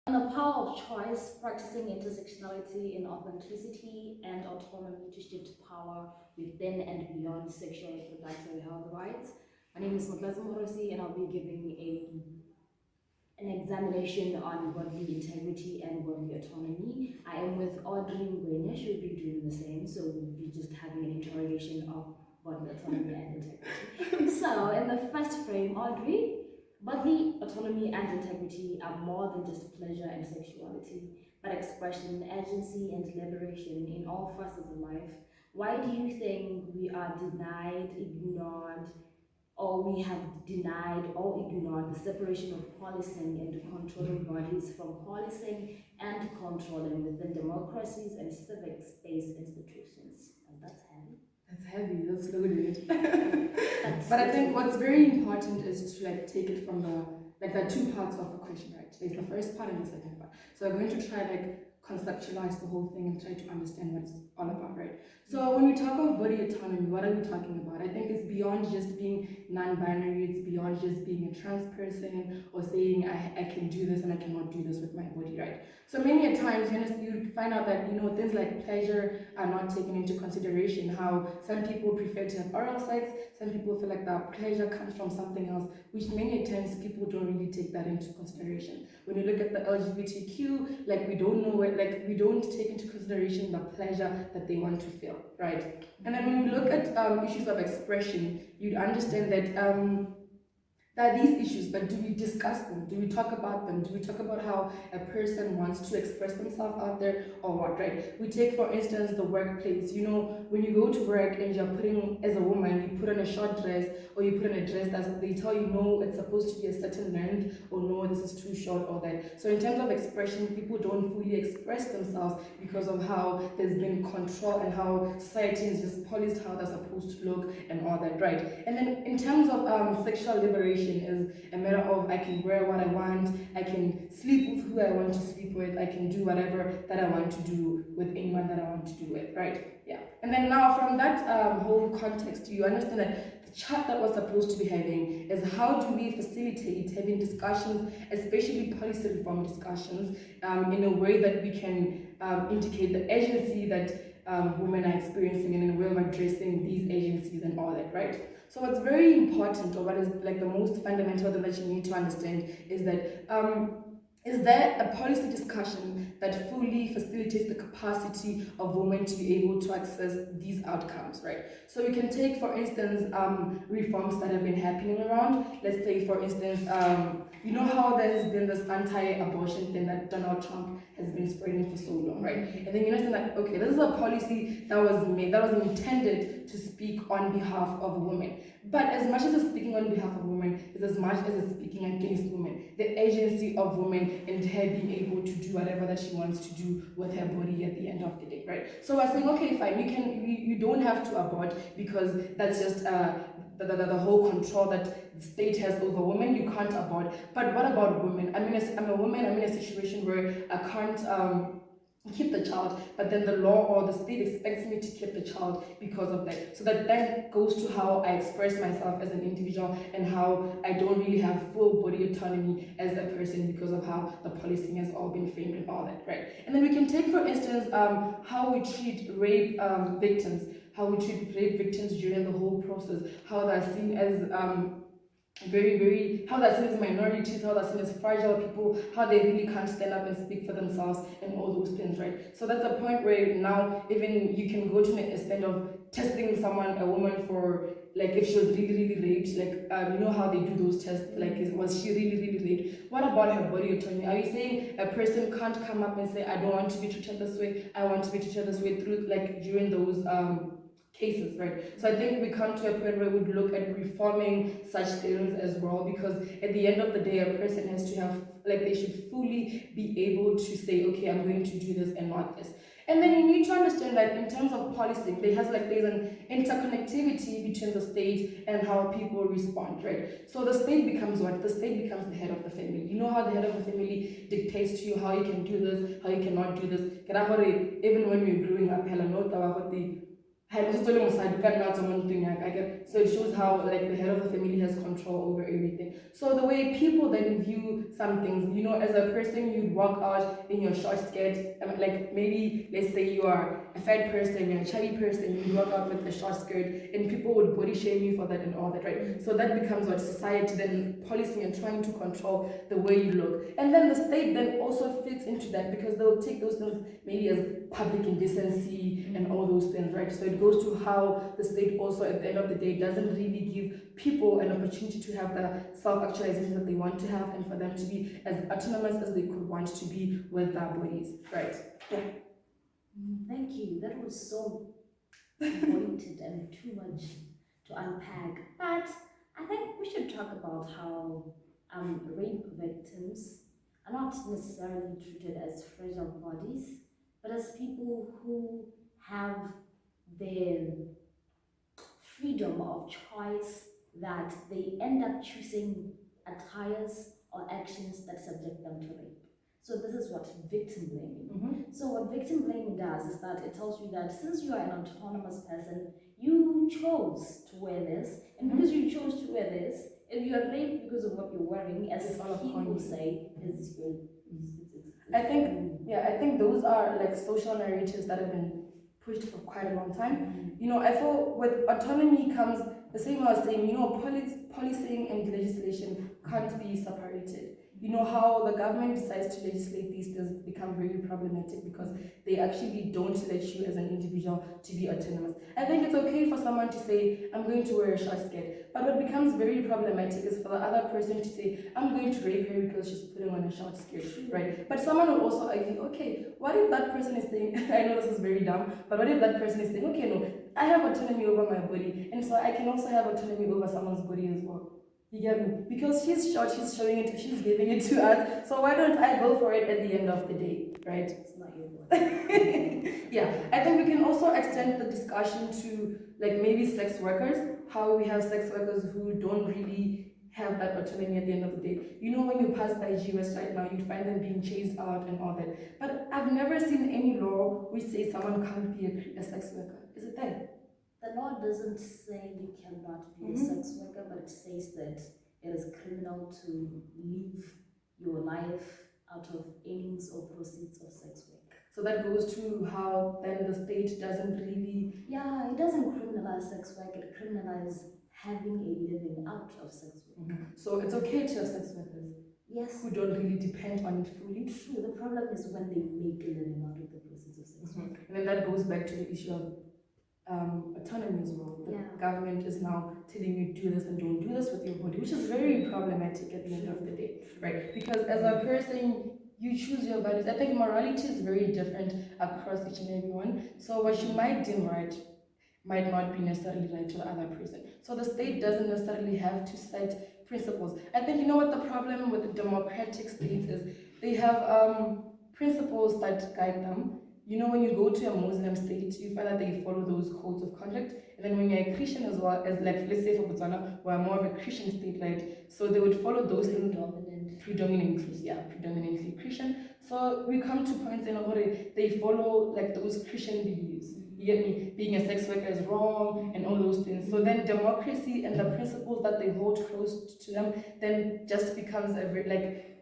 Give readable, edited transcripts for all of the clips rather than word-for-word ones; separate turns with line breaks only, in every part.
On the power of choice, practicing intersectionality in authenticity and autonomy to shift power within and beyond sexual and reproductive health rights. My name is Moklatsi Morosi, and I'll be giving an examination on bodily integrity and bodily autonomy. I am with Audrey Ngwenya. She'll be doing the same, so we'll be just having an interrogation of bodily autonomy and integrity. So, in the first frame, Audrey, bodily autonomy and integrity are more than just pleasure and sexuality, but expression, agency, and liberation in all facets of life. Why do you think we are denied, ignored, or we have denied or ignored the separation of policing and controlling bodies from policing and controlling within democracies and civic space institutions? And that's heavy.
That's heavy, that's loaded. But I think what's very important is to take it from there are two parts of the question, right? There's the first part and the second part. So I'm going to try conceptualize the whole thing and try to understand what it's all about, right? So when we talk of body autonomy, what are we talking about? I think it's beyond just being non-binary, it's beyond just being a trans person or saying I can do this and I cannot do this with my body, right? So many a times you find out that things like pleasure are not taken into consideration, how some people prefer to have oral sex, some people feel like that pleasure comes from something else, which many times people don't really take that into consideration. When you look at the LGBTQ, we don't know we don't take into consideration the pleasure that they want to feel, right? And then when we look at issues of expression, you'd understand that there are these issues, but do we discuss them? Do we talk about them? Do we talk about how a person wants to express themselves out there or what, right? We take, for instance, the workplace. When you go to work and you're putting, as a woman, you put on a short dress or you put on a dress that they tell you, no, it's supposed to be a certain length, or no, this is too short, or that. So in terms of expression, people don't fully express themselves because of how there's been control and how society has just policed how they're supposed to look and all that, right? And then in terms of sexual liberation, is a matter of I can wear what I want, I can sleep with who I want to sleep with, I can do whatever that I want to do with anyone that I want to do with, right? Yeah. And then now from that whole context, you understand that the chat that we're supposed to be having is how do we facilitate having discussions, especially policy reform discussions, in a way that we can indicate the agency that women are experiencing and in a way of addressing these agencies and all that, right? So what's very important, or what is the most fundamental thing that you need to understand, is that is there a policy discussion that fully facilitates the capacity of women to be able to access these outcomes, right? So we can take, for instance, reforms that have been happening around. Let's say, for instance, you know how there's been this anti-abortion thing that Donald Trump has been spreading for so long, right? And then you understand that, okay, this is a policy that was made, that was intended to speak on behalf of women. But as much as it's speaking on behalf of women, it's as much as it's speaking against women. The agency of women and her being able to do whatever that she wants to do with her body at the end of the day, right? So we're saying, okay, fine, you don't have to abort because that's just the whole control that the state has over women. You can't abort. But what about women? I'm a woman. I'm in a situation where I can't keep the child, but then the law or the state expects me to keep the child because of that. So that then goes to how I express myself as an individual and how I don't really have full body autonomy as a person because of how the policing has all been framed and all that, right? And then we can take, for instance, how we treat rape victims, how we treat rape victims during the whole process, how they're seen as how they're seen as minorities, how they're seen as fragile people, how they really can't stand up and speak for themselves and all those things, right? So that's a point where now even you can go to an extent of testing a woman for if she was really raped, you know how they do those tests, was she really raped? What about her body autonomy? Are you saying a person can't come up and say, I don't want to be treated this way, I want to be treated this way through during those cases, right? So I think we come to a point where we look at reforming such things as well, because at the end of the day, a person has to have, they should fully be able to say, okay, I'm going to do this and not this. And then you need to understand that in terms of policing, there's an interconnectivity between the state and how people respond, right? So the state becomes what? The state becomes the head of the family. You know how the head of the family dictates to you how you can do this, how you cannot do this. Even when you're growing up, So it shows how like the head of the family has control over everything. So the way people then view some things, as a person, you'd walk out in your short skirt, like maybe let's say you are a fat person, you're a chubby person, you walk out with a short skirt, and people would body shame you for that and all that, right? So that becomes what society then policing and trying to control the way you look, and then the state then also fits into that because they'll take those things maybe as public indecency and all those things, right? So it goes to how the state also at the end of the day doesn't really give people an opportunity to have the self-actualization that they want to have and for them to be as autonomous as they could want to be with their bodies, right? Yeah.
Thank you. That was so pointed and too much to unpack. But I think we should talk about how rape victims are not necessarily treated as fragile bodies, but as people who have their freedom of choice, that they end up choosing attires or actions that subject them to rape. So this is what victim blaming. So what victim blaming does is that it tells you that since you are an autonomous person, you chose to wear this, and because you chose to wear this, if you are raped because of what you're wearing, as people say, is your.
I think those are like social narratives that have been pushed for quite a long time. I feel with autonomy comes the same I was saying, policing and legislation can't be separated. How the government decides to legislate these things become very problematic because they actually don't let you as an individual to be autonomous. I think it's okay for someone to say, I'm going to wear a short skirt, but what becomes very problematic is for the other person to say, I'm going to rape her because she's putting on a short skirt, right? But someone will also argue, okay, what if that person is saying, I know this is very dumb, but what if that person is saying, okay, no, I have autonomy over my body, and so I can also have autonomy over someone's body as well. You get me? Because she's short, she's showing it, she's giving it to us. So why don't I go for it at the end of the day, right?
It's not your body.
Yeah, I think we can also extend the discussion to like maybe sex workers, how we have sex workers who don't really have that autonomy at the end of the day. When you pass by GUS right now, you'd find them being chased out and all that. But I've never seen any law which says someone can't be a sex worker. Is it there?
The law doesn't say you cannot be a sex worker, but it says that it is criminal to live your life out of earnings or proceeds of sex work.
So that goes to how then the state doesn't really...
Yeah, it doesn't criminalize sex work, it criminalizes having a living out of sex work.
So it's okay to have sex workers?
Yes.
Who don't really depend on it fully?
True, the problem is when they make a living out of the proceeds of sex work.
And then that goes back to the issue of autonomy as well. The government is now telling you do this and don't do this with your body, which is very problematic at the end of the day, right? Because as a person, you choose your values. I think morality is very different across each and every one. So what you might deem right might not be necessarily right to the other person. So the state doesn't necessarily have to set principles. I think what the problem with the democratic states is they have principles that guide them. When you go to a Muslim state, you find that they follow those codes of conduct. And then when you're a Christian as well, as like, let's say for Botswana, we're more of a Christian state, right? So they would follow those things predominantly Christian. So we come to points in where they follow like those Christian beliefs. You get me? Being a sex worker is wrong and all those things. So then democracy and the principles that they hold close to them then just becomes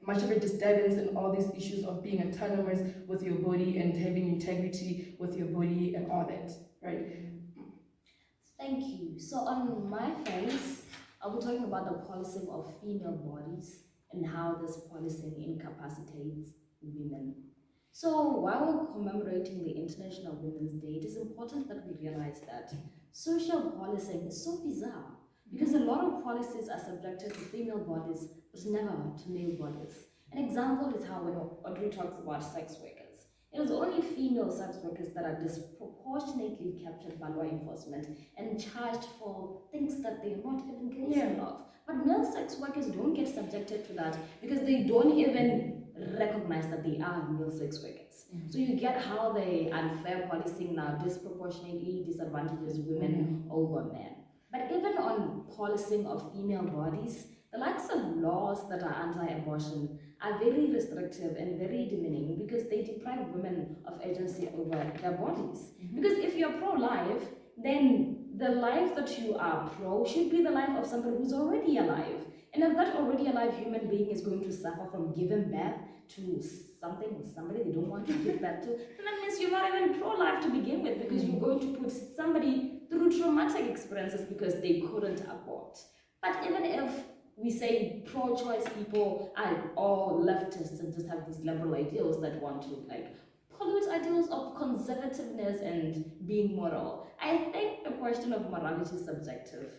much of a disturbance in all these issues of being autonomous with your body and having integrity with your body and all that, right?
Thank you. So on my face, I'll be talking about the policing of female bodies and how this policing incapacitates women. So while commemorating the International Women's Day, it is important that we realize that social policing is so bizarre because a lot of policies are subjected to female bodies but never to male bodies. An example is how when Audrey talks about sex workers, it is only female sex workers that are disproportionately captured by law enforcement and charged for things that they're not even guilty of. But male sex workers don't get subjected to that because they don't even recognize that they are male sex workers. So you get how the unfair policing now disproportionately disadvantages women over men. But even on policing of female bodies, the likes of laws that are anti-abortion are very restrictive and very demeaning because they deprive women of agency over their bodies. Because if you're pro-life, then the life that you are pro should be the life of somebody who's already alive. And if that already alive human being is going to suffer from giving birth to something or somebody they don't want to give birth to, then that means you're not even pro-life to begin with, because you're going to put somebody through traumatic experiences because they couldn't abort. But even if we say pro-choice people are all leftists and just have these liberal ideals that want to like pollute ideals of conservativeness and being moral, I think the question of morality is subjective.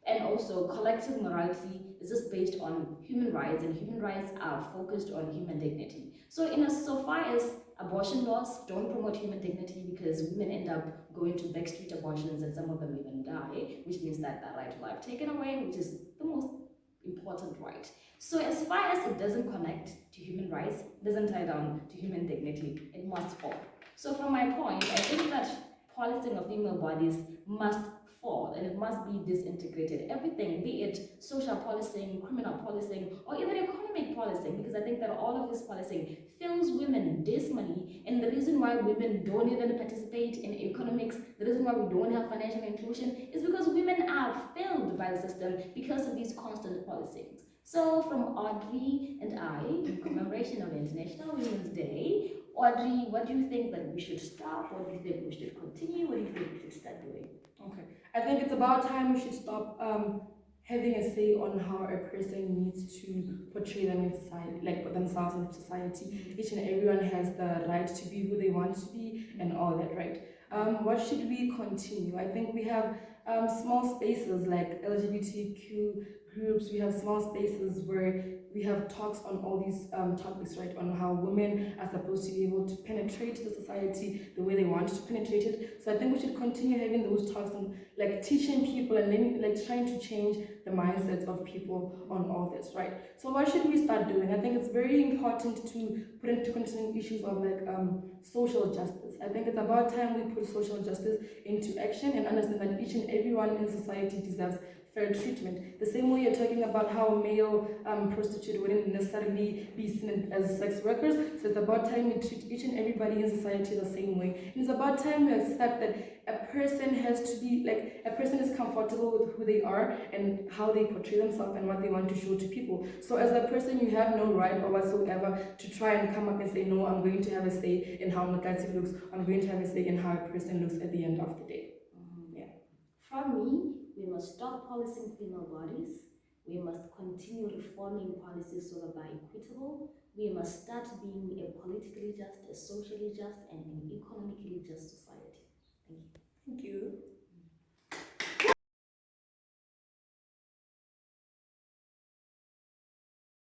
And also, collective morality is just based on human rights, and human rights are focused on human dignity. So, in as so far as abortion laws don't promote human dignity, because women end up going to backstreet abortions and some of them even die, which means that the right to life taken away, which is the most important right. So, as far as it doesn't connect to human rights, doesn't tie down to human dignity, it must fall. So, from my point, I think that policing of female bodies must fall, and it must be disintegrated. Everything, be it social policing, criminal policing, or even economic policing, because I think that all of this policing fills women dismally, and the reason why women don't even participate in economics, the reason why we don't have financial inclusion, is because women are failed by the system because of these constant policings. So from Audrey and I, in commemoration of International Women's Day, Audrey, what do you think that we should stop? What do you think we should continue? What do you think we should start doing?
Okay, I think it's about time we should stop having a say on how a person needs to portray them in society, like themselves in society. Each and everyone has the right to be who they want to be and all that, right? What should we continue? I think we have small spaces like LGBTQ groups. We have small spaces where we have talks on all these topics, right? On how women are supposed to be able to penetrate the society the way they want to penetrate it. So I think we should continue having those talks and like teaching people and then like trying to change the mindsets of people on all this, right? So what should we start doing? I think it's very important to put into consideration issues of like social justice. I think it's about time we put social justice into action and understand that each and everyone in society deserves fair treatment. The same way you're talking about how male prostitutes wouldn't necessarily be seen as sex workers, so it's about time we treat each and everybody in society the same way. And it's about time we accept that a person has to be, like, a person is comfortable with who they are and how they portray themselves and what they want to show to people. So as a person, you have no right or whatsoever to try and come up and say, no, I'm going to have a say in how Makati looks, I'm going to have a say in how a person looks at the end of the day. Yeah.
From me, we must stop policing female bodies. We must continue reforming policies so that they're equitable. We must start being a politically just, a socially just, and an economically just society. Thank you.
Thank you.